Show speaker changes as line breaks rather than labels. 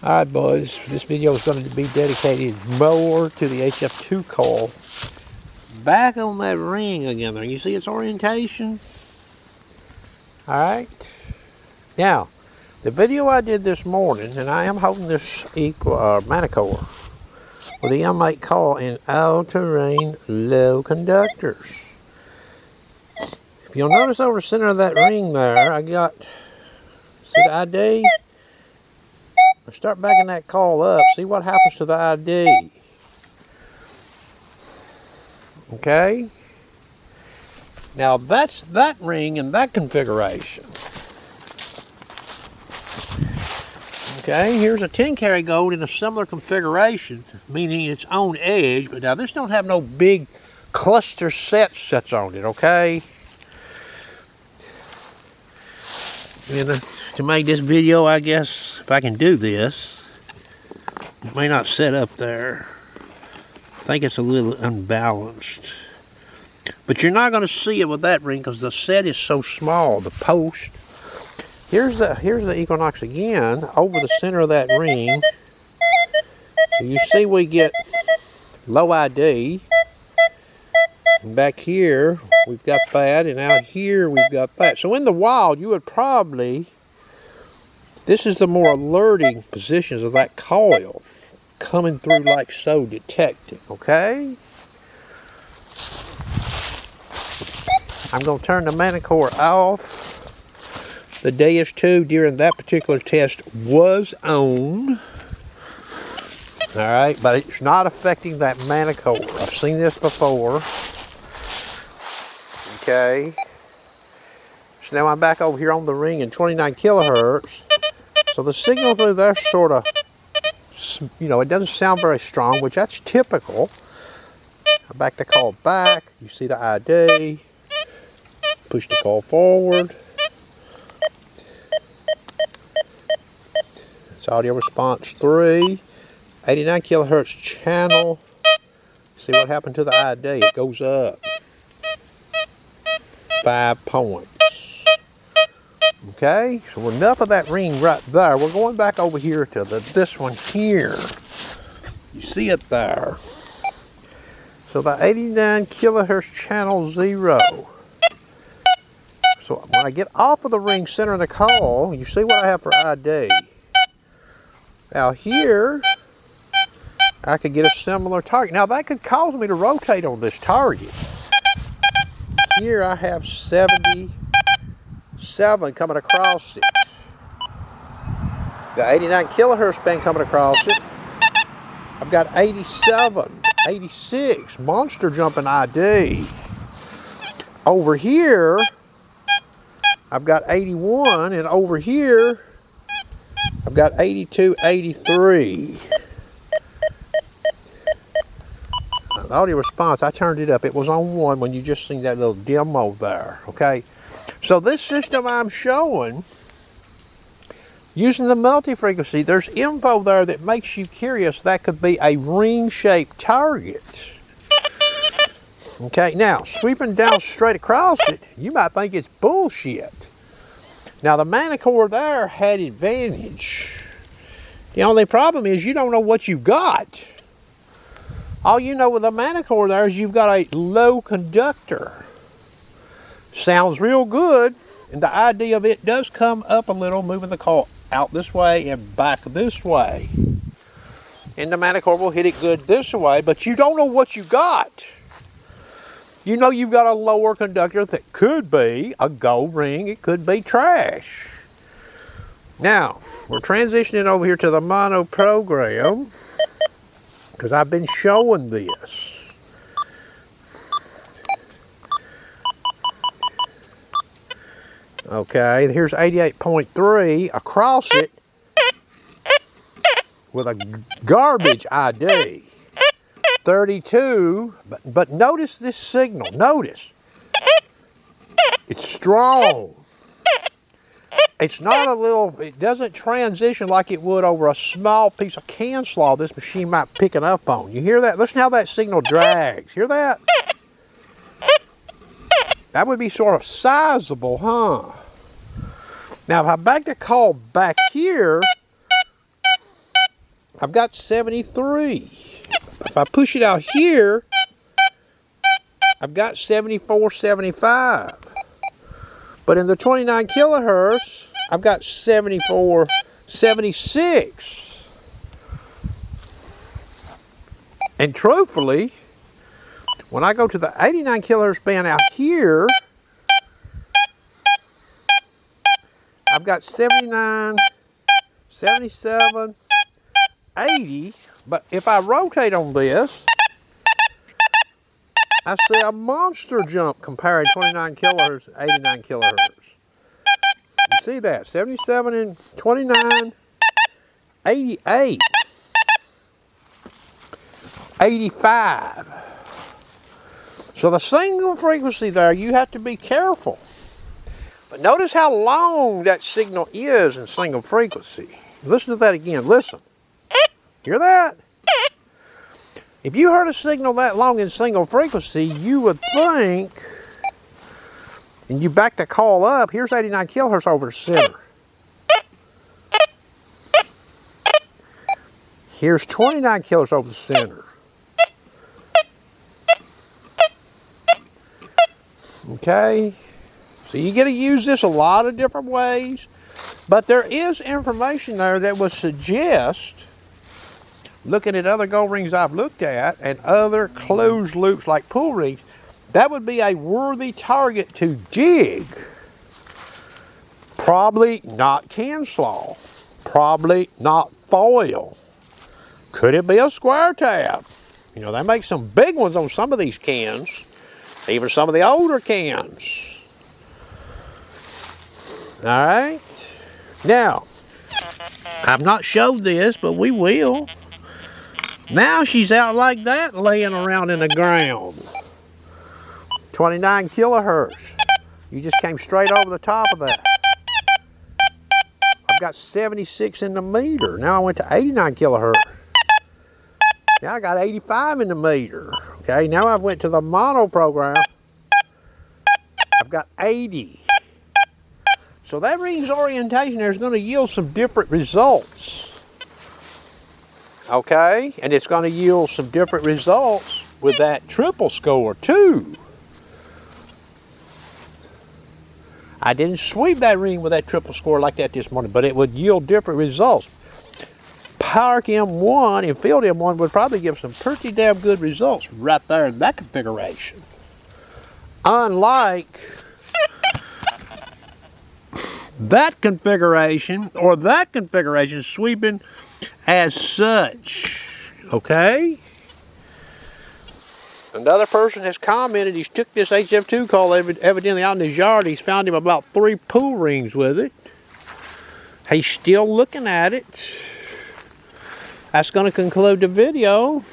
Alright boys, this video is going to be dedicated more to the HF2 coil. Back on that ring again there. You see its orientation? Alright. Now, the video I did this morning, and I am holding this Manicore with the M8 coil in all-terrain low conductors. If you'll notice over the center of that ring there, I got, see the ID? I start backing that coil up, see what happens to the ID. Okay? Now that's that ring in that configuration. Okay, here's a 10 karat gold in a similar configuration, meaning its own edge, but now this don't have no big cluster sets on it, okay? And to make this video, I guess, if I can do this, it may not set up there. I think it's a little unbalanced. But you're not going to see it with that ring because the set is so small, the post. Here's the Equinox again, over the center of that ring. You see we get low ID. And back here, we've got that, and out here we've got that. So in the wild, you would probably, this is the more alerting positions of that coil coming through like so, detecting, okay? I'm going to turn the Manicore off. The Deus 2 during that particular test was on. Alright, but it's not affecting that Manicore. I've seen this before. Okay. So now I'm back over here on the ring in 29 kilohertz. So the signal through there sort of, you know, it doesn't sound very strong, which that's typical. I back the coil back. You see the ID. Push the coil forward. It's audio response 3. 89 kilohertz channel. See what happened to the ID. It goes up 5 points. Okay, so enough of that ring right there. We're going back over here to this one here. You see it there. So the 89 kilohertz channel 0. So when I get off of the ring center of the coil, you see what I have for ID. Now here, I could get a similar target. Now that could cause me to rotate on this target. Here I have 77 coming across it. The 89 kilohertz band coming across it. I've got 87, 86, monster jumping ID. Over here, I've got 81, and over here, I've got 82, 83. The audio response, I turned it up. It was on 1 when you just seen that little demo there, okay? So this system I'm showing, using the multi-frequency, there's info there that makes you curious that could be a ring-shaped target. Okay, now, sweeping down straight across it, you might think it's bullshit. Now, the Manicore there had advantage. The only problem is you don't know what you've got. All you know with the Manicore there is you've got a low conductor. Sounds real good, and the idea of it does come up a little, moving the coil out this way and back this way. And the Manicore will hit it good this way, but you don't know what you got. You know you've got a lower conductor that could be a gold ring, it could be trash. Now, we're transitioning over here to the mono program, because I've been showing this. Okay, here's 88.3 across it with a garbage ID. 32, but notice this signal, notice. It's strong. It's not a little, it doesn't transition like it would over a small piece of can slaw this machine might pick it up on. You hear that? Listen how that signal drags. Hear that? That would be sort of sizable, huh? Now, if I back the coil back here, I've got 73. If I push it out here, I've got 74, 75. But in the 29 kilohertz, I've got 74, 76. And truthfully, when I go to the 89 kilohertz band out here, I've got 79, 77, 80. But if I rotate on this, I see a monster jump comparing 29 kilohertz and 89 kilohertz. You see that? 77 and 29, 88, 85. So the single frequency there, you have to be careful. But notice how long that signal is in single frequency. Listen to that again. Listen. Hear that? If you heard a signal that long in single frequency, you would think, and you back the call up, here's 89 kilohertz over the center. Here's 29 kilohertz over the center. Okay? So you get to use this a lot of different ways, but there is information there that would suggest, looking at other gold rings I've looked at and other closed loops like pool rings, that would be a worthy target to dig. Probably not can slaw, probably not foil. Could it be a square tap? You know, they make some big ones on some of these cans, even some of the older cans. All right. Now, I've not showed this, but we will. Now she's out like that, laying around in the ground. 29 kilohertz. You just came straight over the top of that. I've got 76 in the meter. Now I went to 89 kilohertz. Now I got 85 in the meter. Okay, now I've went to the mono program. I've got 80. So that ring's orientation there is going to yield some different results. Okay, and it's going to yield some different results with that triple score too. I didn't sweep that ring with that triple score like that this morning, but it would yield different results. Park M1 and Field M1 would probably give some pretty damn good results right there in that configuration. Unlike that configuration or that configuration sweeping as such. Okay? Another person has commented he's took this HF2 coil evidently out in his yard. He's found him about 3 pool rings with it. He's still looking at it. That's going to conclude the video.